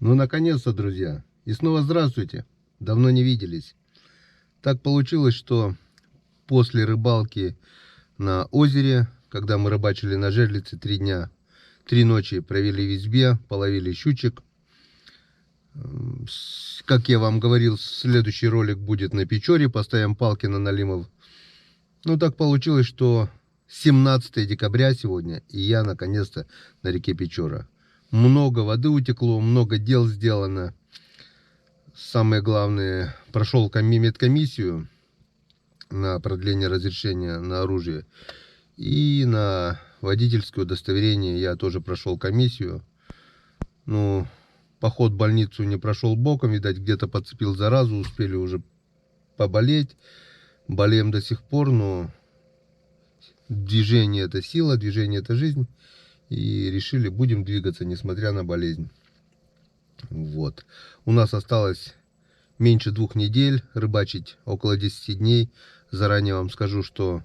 Ну, наконец-то, друзья. И снова здравствуйте. Давно не виделись. Так получилось, что после рыбалки на озере, когда мы рыбачили на жерлице 3 дня, 3 ночи провели в избе, половили щучек. Как я вам говорил, следующий ролик будет на Печоре. Поставим палки на налимов. Ну, так получилось, что 17 декабря сегодня, и я наконец-то на реке Печора. Много воды утекло, много дел сделано. Самое главное, прошел медкомиссию на продление разрешения на оружие. И на водительское удостоверение я тоже прошел комиссию. Ну, поход в больницу не прошел боком, видать, где-то подцепил заразу, успели уже поболеть. Болеем до сих пор, но движение — это сила, движение — это жизнь. И решили, будем двигаться, несмотря на болезнь. Вот. У нас осталось меньше 2 недель рыбачить, около 10 дней. Заранее вам скажу, что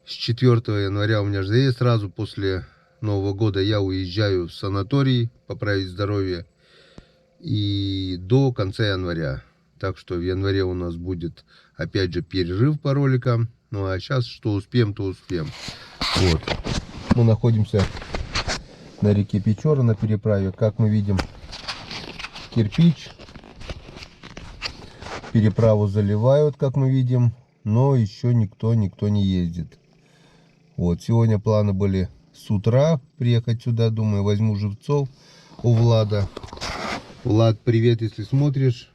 с 4 января у меня же заезд. Сразу после Нового года я уезжаю в санаторий поправить здоровье. И до конца января. Так что в январе у нас будет опять же перерыв по роликам. Ну а сейчас что успеем, то успеем. Вот. Мы находимся на реке Печора, на переправе. Как мы видим, кирпич. Переправу заливают, как мы видим. Но еще никто не ездит. Вот. Сегодня планы были с утра приехать сюда. Думаю, возьму живцов у Влада. Влад, привет, если смотришь.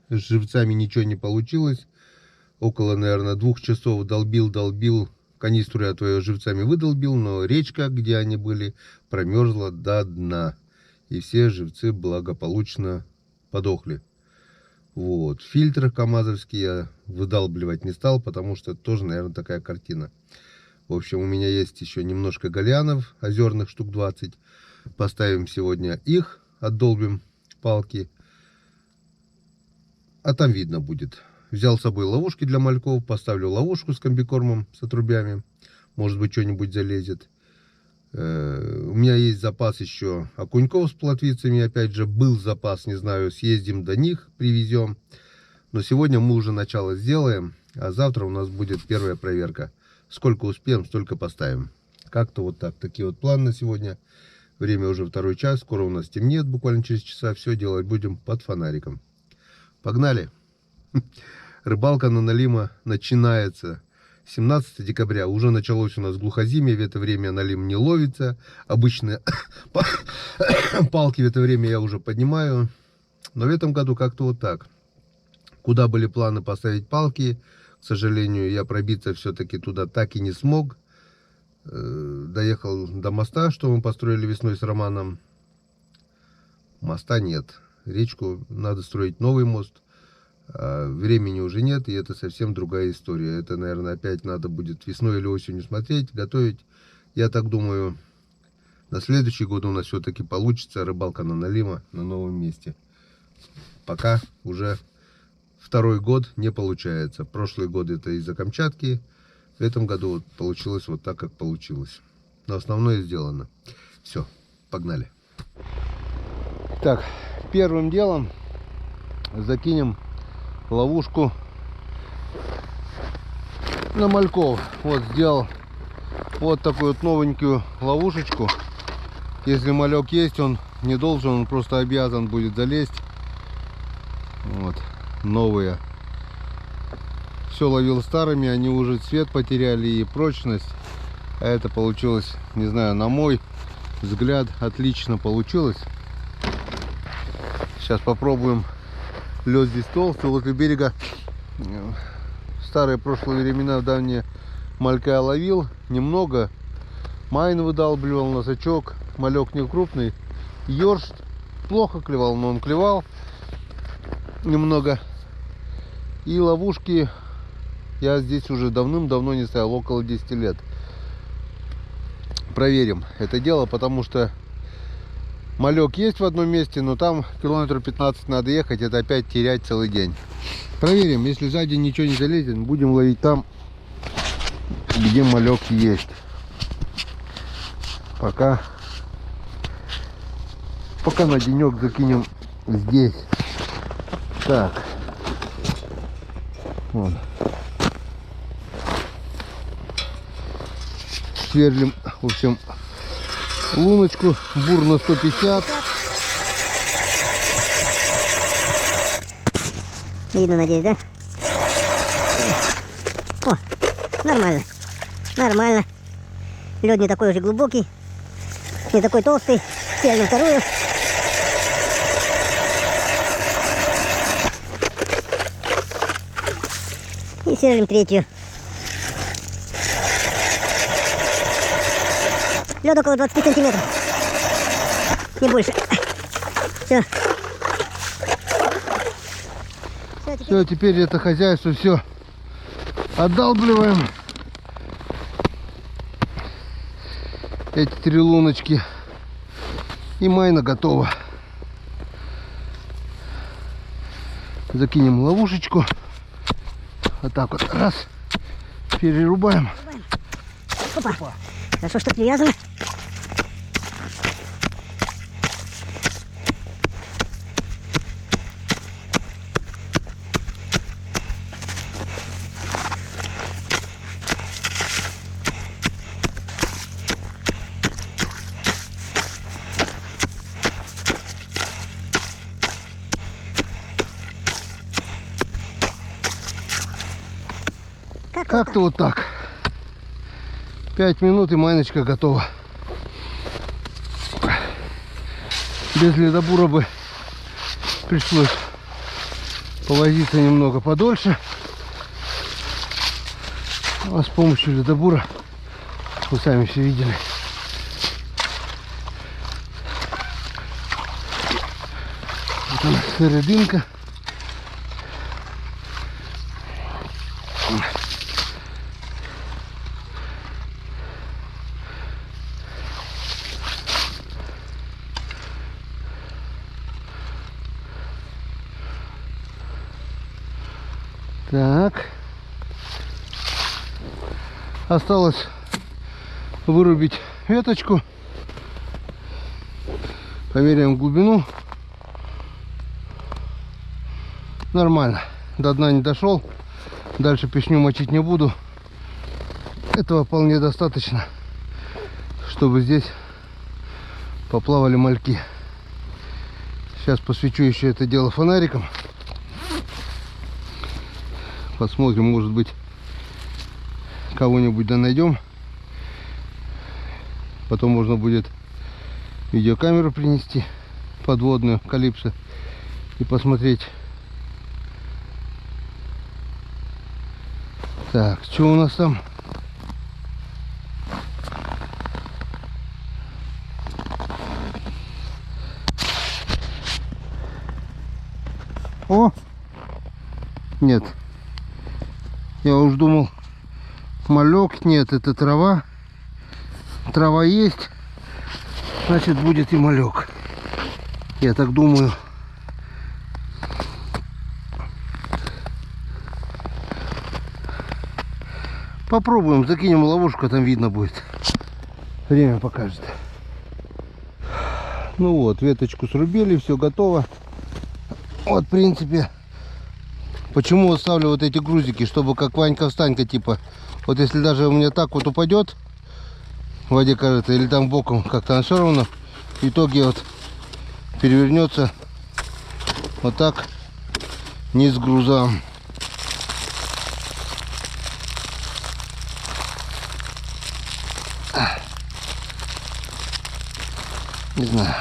С живцами ничего не получилось. Около, наверное, 2 часов долбил. Канистру я твою живцами выдолбил, но речка, где они были, промерзла до дна. И все живцы благополучно подохли. Вот. Фильтр камазовский я выдалбливать не стал, потому что это тоже, наверное, такая картина. В общем, у меня есть еще немножко гальянов озерных, штук 20. Поставим сегодня их, отдолбим палки. А там видно будет. Взял с собой ловушки для мальков. Поставлю ловушку с комбикормом, с отрубями. Может быть, что-нибудь залезет. У меня есть запас еще окуньков с плотвицами. Опять же, был запас, не знаю, съездим до них, привезем. Но сегодня мы уже начало сделаем. А завтра у нас будет первая проверка. Сколько успеем, столько поставим. Как-то вот так. Такие вот планы на сегодня. Время уже 2 час. Скоро у нас темнеет, буквально через часа. Все делать будем под фонариком. Погнали! Рыбалка на налима начинается 17 декабря. Уже началось у нас глухозимье. В это время налим не ловится. Обычные палки в это время я уже поднимаю. Но в этом году как-то вот так. Куда были планы поставить палки, к сожалению, я пробиться все-таки туда так и не смог. Доехал до моста, что мы построили весной с Романом. Моста нет. Речку надо строить новый мост. Времени уже нет, и это совсем другая история. Это, наверное, опять надо будет весной или осенью смотреть, готовить. Я так думаю, на следующий год у нас все-таки получится рыбалка на налима на новом месте. Пока уже 2-й год не получается. Прошлый год это из-за Камчатки. В этом году вот получилось вот так, как получилось. Но основное сделано. Все, погнали. Так, первым делом закинем ловушку на мальков. Вот сделал вот такую вот новенькую ловушечку. Если малек есть, он не должен, он просто обязан будет залезть. Вот, новые. Все ловил старыми, они уже цвет потеряли и прочность. А это получилось, не знаю, на мой взгляд, отлично получилось. Сейчас попробуем. Лед здесь толстый, возле берега. В старые прошлые времена, давние, малька я ловил немного. Майн выдалбливал на сачок. Малек не крупный. Ёрш плохо клевал, но он клевал немного. И ловушки я здесь уже давным-давно не ставил, около 10 лет. Проверим это дело, потому что малек есть в одном месте, но там километров 15 надо ехать, это опять терять целый день. Проверим, если сзади ничего не залезет, будем ловить там, где малек есть. Пока Пока на денек закинем здесь. Так. Вон. Сверлим, в общем, луночку. Бур на 150. Видно, надеюсь, да? О, нормально. Нормально. Лед не такой уже глубокий. Не такой толстый. Сверлим вторую. И сверлим третью. Лед около 20 сантиметров. Не больше. Все. Все, теперь это хозяйство все отдалбливаем. Эти 3 луночки. И майна готова. Закинем ловушечку. Вот так вот. Раз. Перерубаем. Опа. Хорошо, что привязано. Как-то вот так. 5 минут и майночка готова. Без ледобура бы пришлось повозиться немного подольше. А с помощью ледобура вы сами все видели. Вот она, серединка. Так. Осталось вырубить веточку. Померяем глубину. Нормально. До дна не дошел. Дальше печню мочить не буду. Этого вполне достаточно, чтобы здесь поплавали мальки. Сейчас посвечу еще это дело фонариком. Посмотрим, может быть, кого-нибудь да найдем. Потом можно будет видеокамеру принести, подводную, Калипсо, и посмотреть. Так, что у нас там? О! Нет. Я уж думал, малек. Нет, это трава. Трава есть, значит, будет и малек. Я так думаю. Попробуем, закинем ловушку, там видно будет. Время покажет. Ну вот, веточку срубили, все готово. Вот, в принципе. Почему оставлю вот эти грузики, чтобы как Ванька-встанька, типа, вот если даже у меня так вот упадет в воде, кажется, или там боком, как-то он все равно в итоге вот перевернется вот так низ грузом. Не знаю,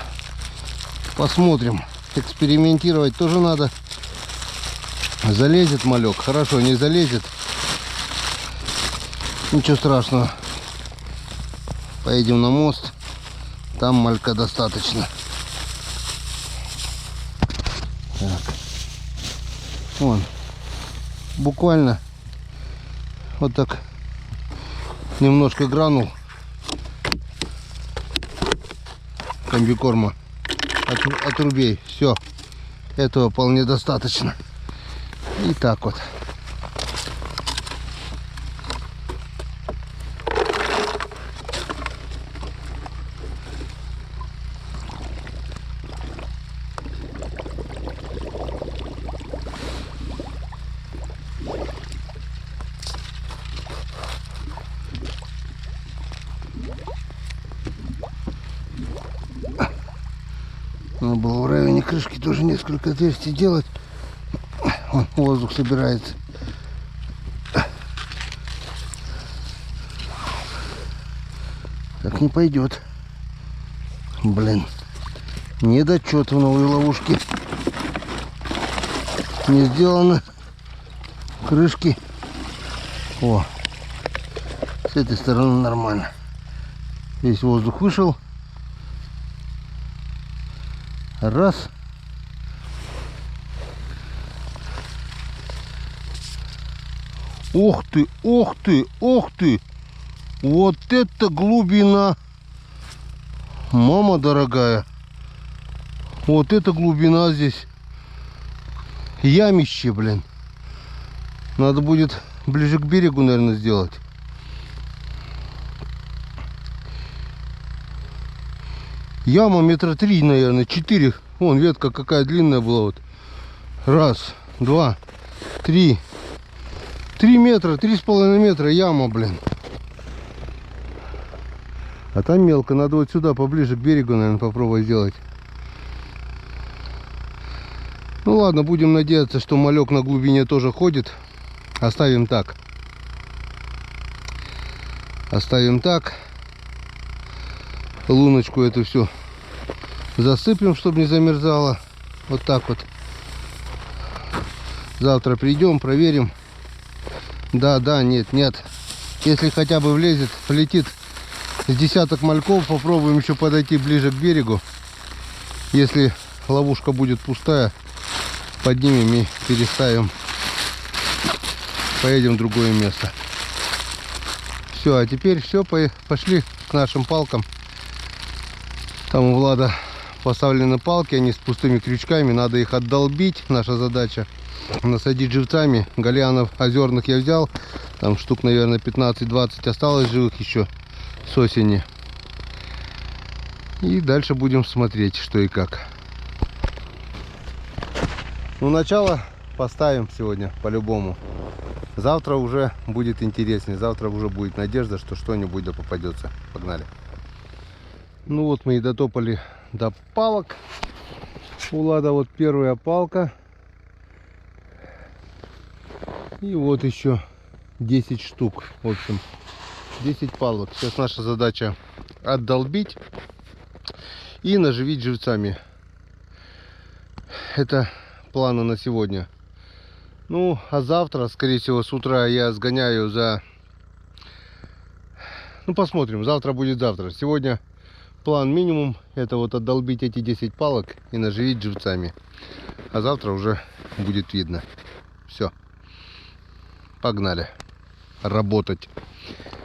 посмотрим. Экспериментировать тоже надо. Залезет малек, хорошо, не залезет, ничего страшного. Поедем на мост, там малька достаточно. Так. Вон, буквально вот так немножко гранул комбикорма от рубей. Все, этого вполне достаточно. И так вот. Надо было в районе крышки тоже несколько отверстий делать. Вон, воздух собирается. Так не пойдет. Блин. Недочет в новой ловушке. Не сделано крышки. О, с этой стороны нормально. Весь воздух вышел. Раз. Ох ты, ох ты, ох ты. Вот это глубина. Мама дорогая. Вот это глубина здесь. Ямище, блин. Надо будет ближе к берегу, наверное, сделать. Яма метра 3, наверное, 4. Вон ветка какая длинная была. Вот. Раз, два, три. 3 метра, 3,5 метра яма, блин. А там мелко. Надо вот сюда, поближе к берегу, наверное, попробовать сделать. Ну ладно, будем надеяться, что малек на глубине тоже ходит. Оставим так. Оставим так. Луночку эту всю засыпем, чтобы не замерзало. Вот так вот. Завтра придем, проверим. Да, нет, нет. Если хотя бы влетит с десяток мальков, попробуем еще подойти ближе к берегу. Если ловушка будет пустая, поднимем и переставим. Поедем в другое место. Все, а теперь все, пошли к нашим палкам. Там у Влада поставлены палки, они с пустыми крючками, надо их отдолбить. Наша задача насадить живцами. Гальянов озерных я взял, там штук, наверное, 15-20 осталось живых еще с осени. И дальше будем смотреть, что и как. Ну, начало поставим сегодня по-любому. Завтра уже будет интереснее, завтра уже будет надежда, что что-нибудь да попадется. Погнали. Ну вот мы и дотопали до палок. У Лада вот первая палка. И вот еще 10 штук. В общем, 10 палок. Сейчас наша задача отдолбить и наживить живцами. Это планы на сегодня. Ну, а завтра, скорее всего, с утра я сгоняю за... Ну, посмотрим. Завтра будет завтра. Сегодня план минимум. Это вот отдолбить эти 10 палок и наживить живцами. А завтра уже будет видно. Все. Погнали. Работать.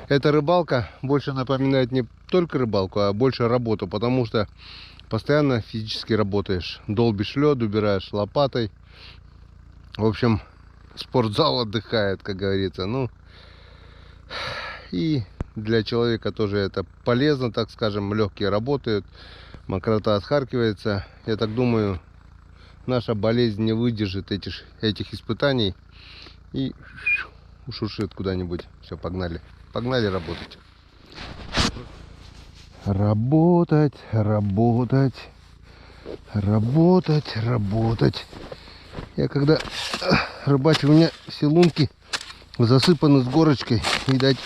Эта рыбалка больше напоминает не только рыбалку, а больше работу. Потому что постоянно физически работаешь. Долбишь лед, убираешь лопатой. В общем, спортзал отдыхает, как говорится. Ну, и для человека тоже это полезно, так скажем. Легкие работают, мокрота отхаркивается. Я так думаю, наша болезнь не выдержит этих испытаний и ушуршит куда-нибудь. Все, погнали. Погнали работать. Работать, работать, работать, работать. Я когда рыбачу, у меня все лунки засыпаны с горочкой. Видать,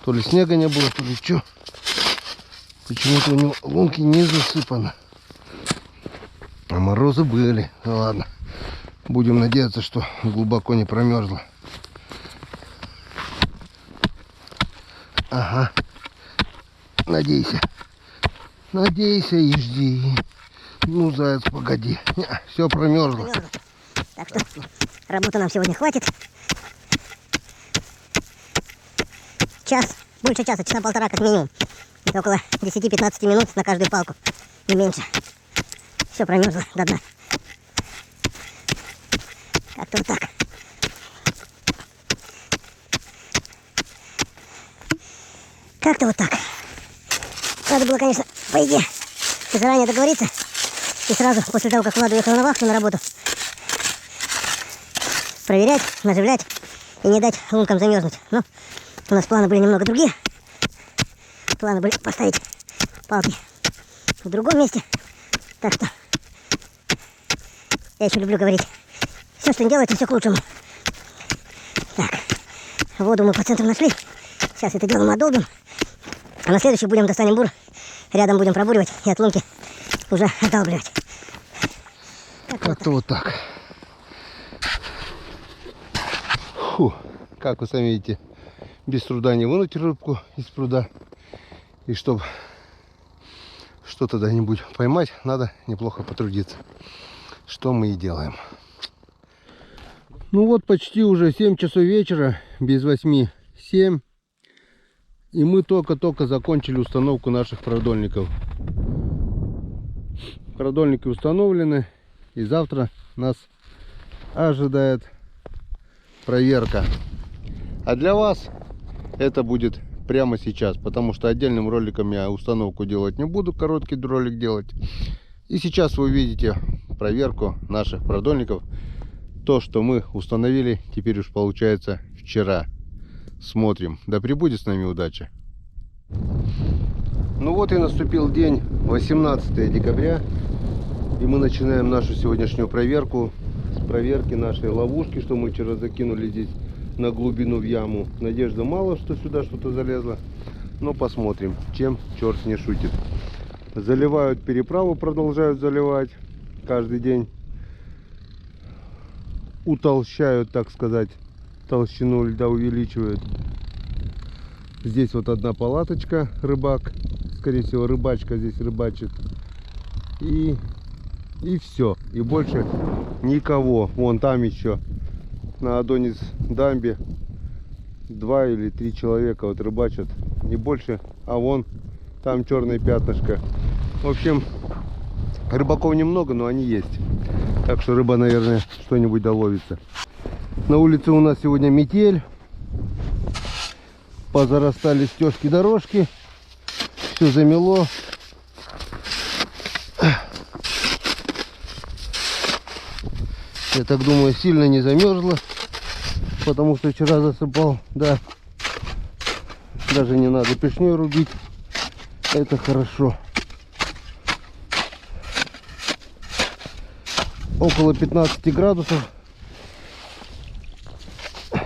то ли снега не было, то ли что. Почему-то у него лунки не засыпаны. А морозы были. Ну ладно. Будем надеяться, что глубоко не промерзло. Ага. Надейся. Надейся и жди. Ну, заяц, погоди. Все промерзло. Так что работы нам сегодня хватит. Час, больше часа, часа полтора как минимум. Это около 10-15 минут на каждую палку, не меньше. Все промерзло до дна. Как-то вот так. Как-то вот так. Надо было, конечно, по идее, заранее договориться. И сразу после того, как Влад уехал на вахту на работу, проверять, наживлять и не дать лункам замерзнуть. Но у нас планы были немного другие. Планы были поставить палки в другом месте. Так что Я еще люблю говорить. Все, что не делается, все к лучшему. Так, воду мы по центру нашли. Сейчас это дело мы отдолбим. А на следующий будем достанем бур. Рядом будем пробуривать и от лунки уже отдалбливать. Как-то вот так. Фу, как вы сами видите, без труда не вынуть рыбку из пруда. И чтобы что-то когда-нибудь поймать, надо неплохо потрудиться. Что мы и делаем. Ну вот почти уже 7 часов вечера, без 8-7. И мы только-только закончили установку наших продольников. Продольники установлены. И завтра нас ожидает проверка. А для вас это будет прямо сейчас. Потому что отдельным роликом я установку делать не буду. Короткий ролик делать. И сейчас вы увидите проверку наших продольников. То, что мы установили, теперь уж получается вчера. Смотрим. Да пребудет с нами удача. Ну вот и наступил день 18 декабря. И мы начинаем нашу сегодняшнюю проверку. С проверки нашей ловушки, что мы вчера закинули здесь на глубину в яму. Надежда мало, что сюда что-то залезло. Но посмотрим, чем черт не шутит. Заливают переправу, продолжают заливать. Каждый день утолщают, так сказать, толщину льда увеличивают. Здесь вот одна палаточка, рыбак, скорее всего рыбачка здесь рыбачит. И все, и больше никого. Вон там еще на Адонис дамбе 2 или 3 человека вот рыбачат, не больше. А вон там черное пятнышко. В общем, рыбаков немного, но они есть. Так что рыба, наверное, что-нибудь доловится. На улице у нас сегодня метель. Позарастали стежки, дорожки. Все замело. Я так думаю, сильно не замерзло. Потому что вчера засыпал. Да. Даже не надо пешней рубить. Это хорошо. Около 15 градусов.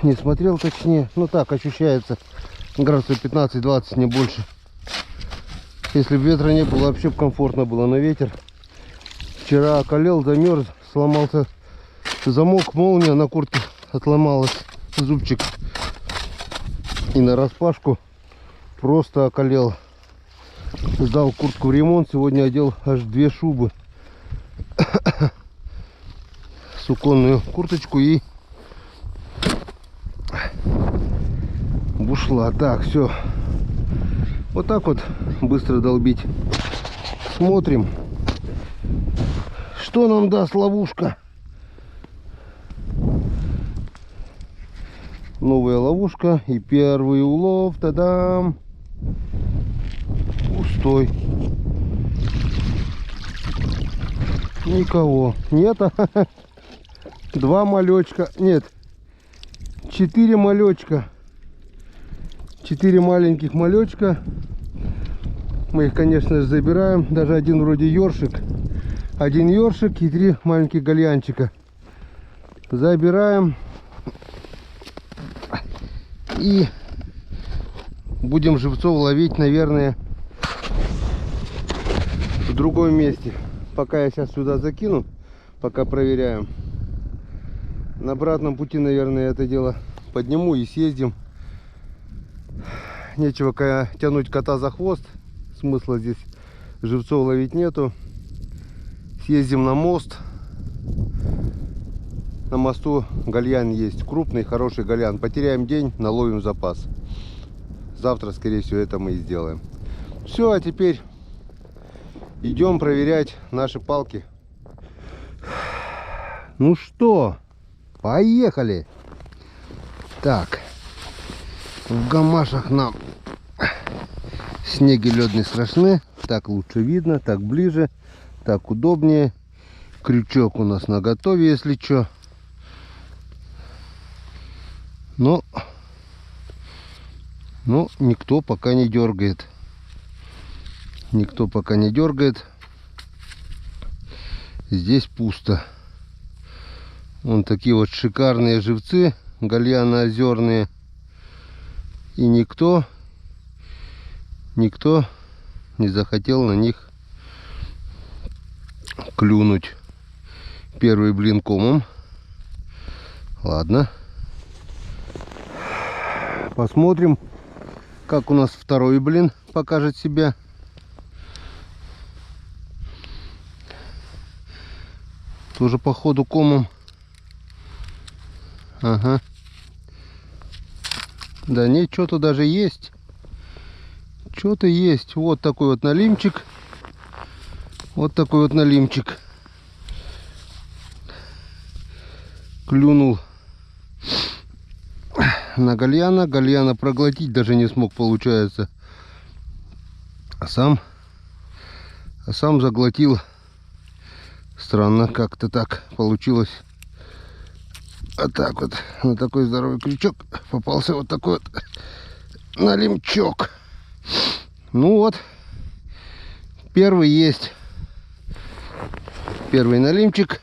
Не смотрел точнее. Ну так ощущается. Градусов 15-20, не больше. Если бы ветра не было, вообще комфортно было. Но ветер вчера околел, замерз, сломался замок, молния на куртке отломалась, зубчик. И на распашку просто околел. Сдал куртку в ремонт. Сегодня одел аж 2 шубы. Суконную курточку и бушла. Так, все. Вот так вот быстро долбить. Смотрим, что нам даст ловушка. Новая ловушка и первый улов. Та-дам! Пустой. Никого. Нет. 2 малечка. Нет. 4 малечка. 4 маленьких малечка. Мы их, конечно же, забираем. Даже один вроде ёршик. 1 ёршик и 3 маленьких гальянчика. Забираем. И будем живцов ловить, наверное, в другом месте. Пока я сейчас сюда закину, пока проверяем. На обратном пути, наверное, это дело подниму и съездим. Нечего тянуть кота за хвост. Смысла здесь живцов ловить нету. Съездим на мост. На мосту гальян есть. Крупный, хороший гальян. Потеряем день, наловим запас. Завтра, скорее всего, это мы и сделаем. Все, а теперь идем проверять наши палки. Ну что, поехали. Так, в гамашах нам снег и лед не страшны. Так лучше видно, так ближе, так удобнее. Крючок у нас наготове, если что. Но никто пока не дергает. Никто пока не дергает. Здесь пусто. Вон такие вот шикарные живцы, гальяно-озерные. И никто не захотел на них клюнуть. Первый блин комом. Ладно. Посмотрим, как у нас второй блин покажет себя. Тоже походу комом. Ага. Да не, что-то даже есть. Что-то есть. Вот такой вот налимчик. Вот такой вот налимчик. Клюнул на гальяна. Гальяна проглотить даже не смог, получается. А сам заглотил. Странно, как-то так получилось. А так вот, на такой здоровый крючок попался вот такой вот налимчок. Ну вот, первый есть. Первый налимчик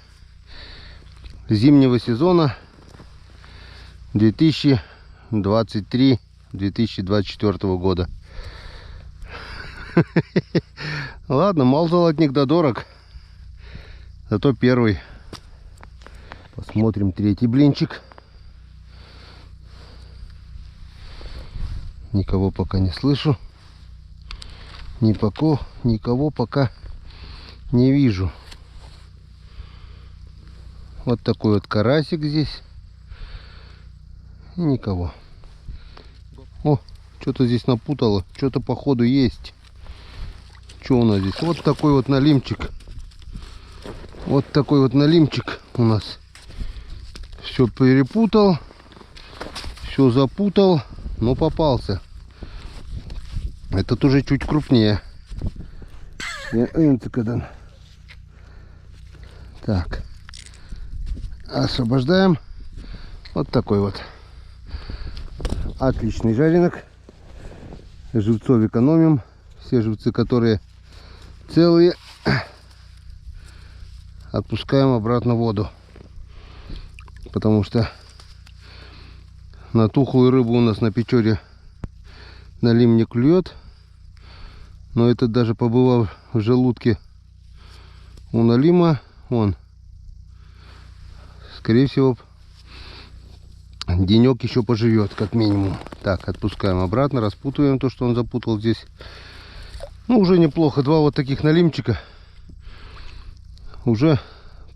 зимнего сезона 2023-2024 года. Ладно, мал золотник да дорог. Зато первый. Посмотрим третий блинчик. Никого пока не слышу. Никого пока не вижу. Вот такой вот карасик здесь. И никого. О, что-то здесь напутало. Что-то походу есть. Что у нас здесь? Вот такой вот налимчик. Вот такой вот налимчик у нас. Все перепутал. Все запутал. Но попался. Этот уже чуть крупнее. Так. Освобождаем. Вот такой вот. Отличный жареник. Живцов экономим. Все живцы, которые целые, отпускаем обратно в воду. Потому что на тухлую рыбу у нас на Печоре налим не клюет. Но это даже побывав в желудке у налима, он, скорее всего, денек еще поживет, как минимум. Так, отпускаем обратно, распутываем то, что он запутал здесь. Ну, уже неплохо. Два вот таких налимчика. Уже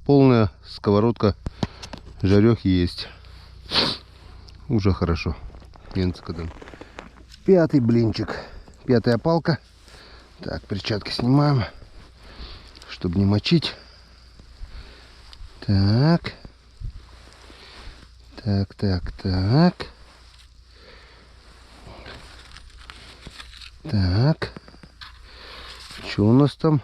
полная сковородка жарехи есть. Уже хорошо. Пятый блинчик. Пятая палка. Так, перчатки снимаем, чтобы не мочить. Так. Так. Так. Что у нас там?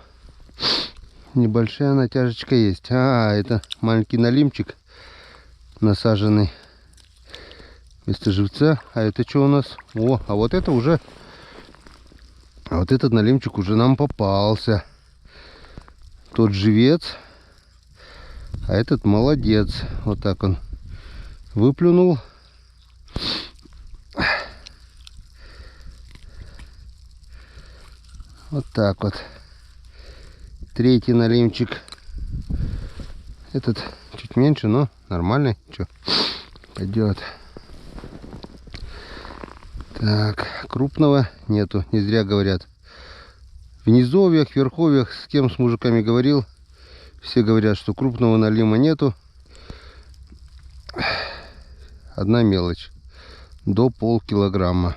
Небольшая натяжечка есть. А, это маленький налимчик насаженный вместо живца. А это что у нас? О, а вот это уже... А вот этот налимчик уже нам попался. Тот живец. А этот молодец. Вот так он выплюнул. Вот так вот. Третий налимчик. Этот чуть меньше, но нормальный. Что, пойдет. Так, крупного нету. Не зря говорят. В низовьях, верховьях, с кем с мужиками говорил, все говорят, что крупного налима нету. Одна мелочь. До полкилограмма.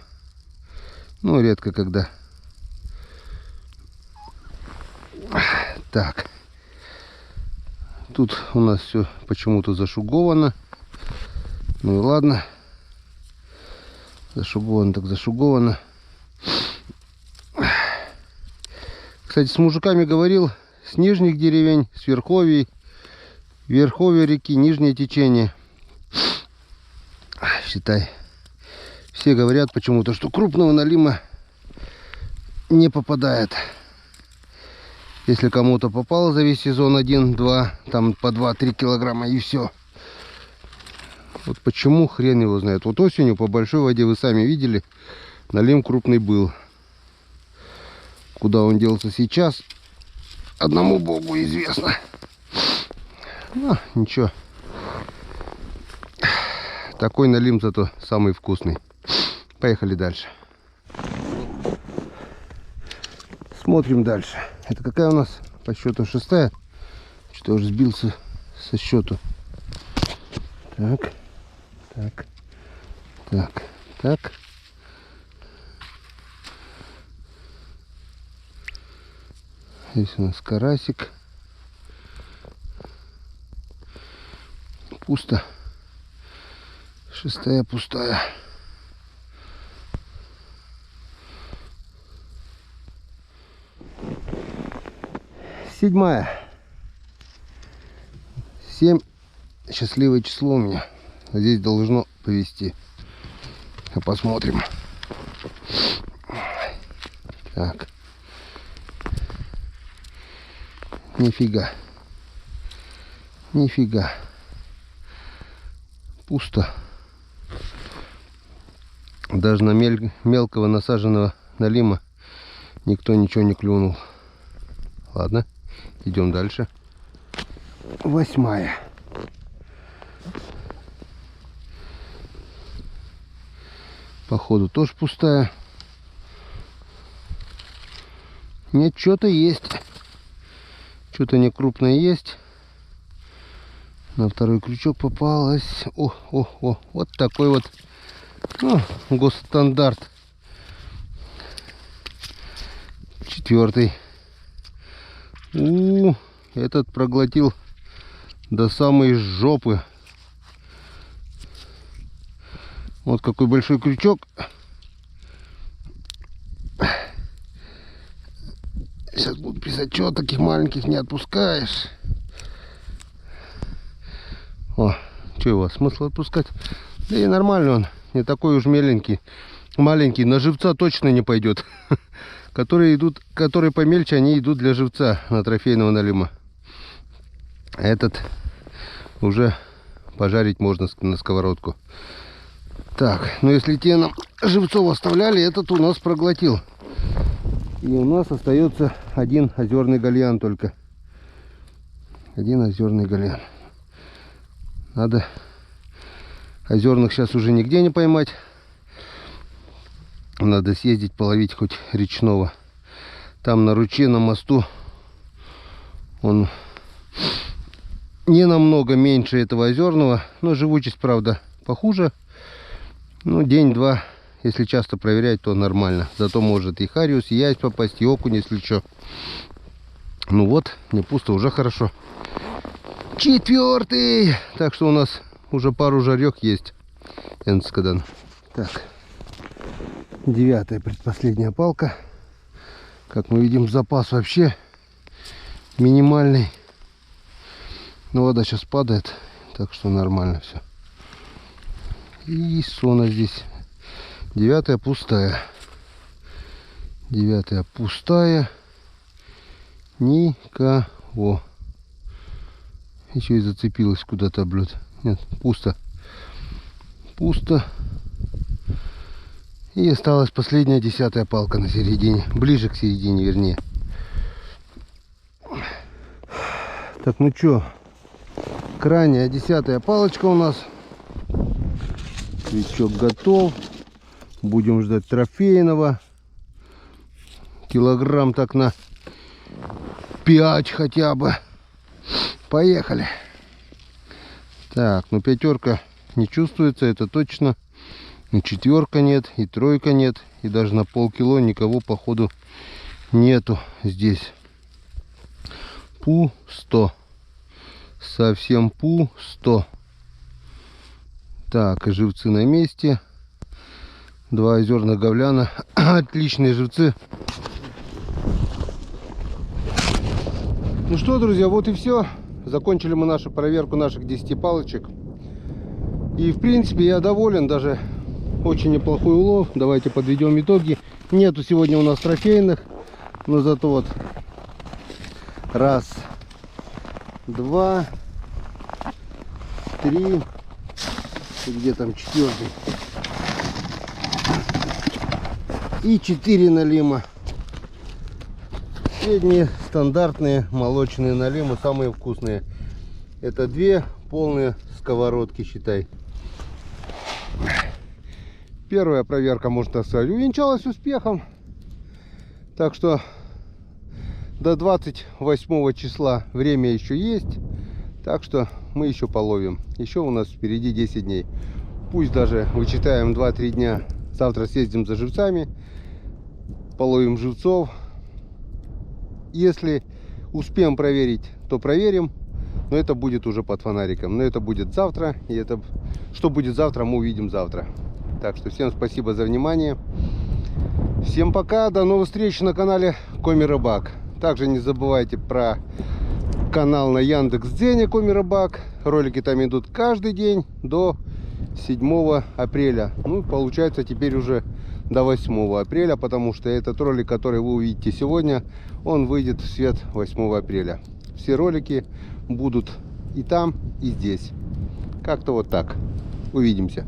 Ну, редко когда. Так. Тут у нас все почему-то зашуговано. Ну и ладно. Зашуговано так зашуговано. Кстати, с мужиками говорил, с нижних деревень, с верховий, верховья реки, нижнее течение. Считай. Все говорят почему-то, что крупного налима не попадает. Если кому-то попало за весь сезон 1-2, там по 2-3 килограмма и все. Вот почему, хрен его знает. Вот осенью по большой воде, вы сами видели, налим крупный был. Куда он делся сейчас, одному богу известно. Ну, ничего. Такой налим зато самый вкусный. Поехали дальше. Смотрим дальше. Это какая у нас по счету 6-я? Что уже сбился со счету. Так, так, так, так. Здесь у нас карасик. Пусто. 6-я пустая. 7-я. 7. Счастливое число у меня. Здесь должно повезти. Посмотрим. Так. Нифига. Нифига. Пусто. Даже на мелкого насаженного налима никто ничего не клюнул. Ладно, идем дальше. 8-я. Походу тоже пустая. Нет, что-то есть. Что-то не крупное есть. На второй крючок попалась. О, вот такой вот, ну, госстандарт. 4-й. Этот проглотил до самой жопы. Вот какой большой крючок. Сейчас буду писать, что таких маленьких не отпускаешь. О, что его, смысл отпускать? Да и нормально он, не такой уж меленький. Маленький, на живца точно не пойдет. Которые помельче, они идут для живца, на трофейного налима. Этот уже пожарить можно на сковородку. Так, ну если те нам живцов оставляли, этот у нас проглотил. И у нас остается один озерный гальян только. Один озерный гальян. Надо озерных сейчас уже нигде не поймать. Надо съездить половить хоть речного. Там на ручье, на мосту, он не намного меньше этого озерного, но живучесть, правда, похуже. Ну, день-два, если часто проверять, то нормально. Зато может и хариус, и ясь попасть, и окунь, если что. Ну вот, не пусто, уже хорошо. 4-й! Так что у нас уже пару жарек есть. Так. 9-я, предпоследняя палка. Как мы видим, запас вообще минимальный. Но вода сейчас падает, так что нормально все. И сона здесь. 9-я пустая. 9-я пустая. Никого. Еще и зацепилась куда-то, блюд. Нет, пусто. Пусто. И осталась последняя 10-я палка на середине. Ближе к середине, вернее. Так, ну что, крайняя 10-я палочка у нас. Крючок готов. Будем ждать трофейного. Килограмм так на 5 хотя бы. Поехали. Так, ну 5-ка не чувствуется, это точно. И 4-ка нет, и 3-ка нет. И даже на полкило никого, походу, нету здесь. Пусто. Совсем пусто. Так, и живцы на месте. 2 озерных говляна. Отличные живцы. Ну что, друзья, вот и все. Закончили мы нашу проверку наших 10 палочек. И в принципе я доволен, даже очень неплохой улов. Давайте подведем итоги. Нету сегодня у нас трофейных, но зато вот 1, 2, 3, Где там 4-й? И 4 налима. Средние стандартные молочные налимы, самые вкусные. Это 2 полные сковородки, считай. Первая проверка, можно сказать, увенчалась успехом. Так что до 28 числа время еще есть. Так что мы еще половим. Еще у нас впереди 10 дней. Пусть даже вычитаем 2-3 дня. Завтра съездим за живцами. Половим живцов. Если успеем проверить, то проверим. Но это будет уже под фонариком. Но это будет завтра. И это, что будет завтра, мы увидим завтра. Так что всем спасибо за внимание. Всем пока. До новых встреч на канале Коми Рыбак. Также не забывайте про канал на Яндекс.Дзене Коми Рыбак. Ролики там идут каждый день до 7 апреля. Ну, получается, теперь уже до 8 апреля, потому что этот ролик, который вы увидите сегодня, он выйдет в свет 8 апреля. Все ролики будут и там, и здесь. Как-то вот так. Увидимся.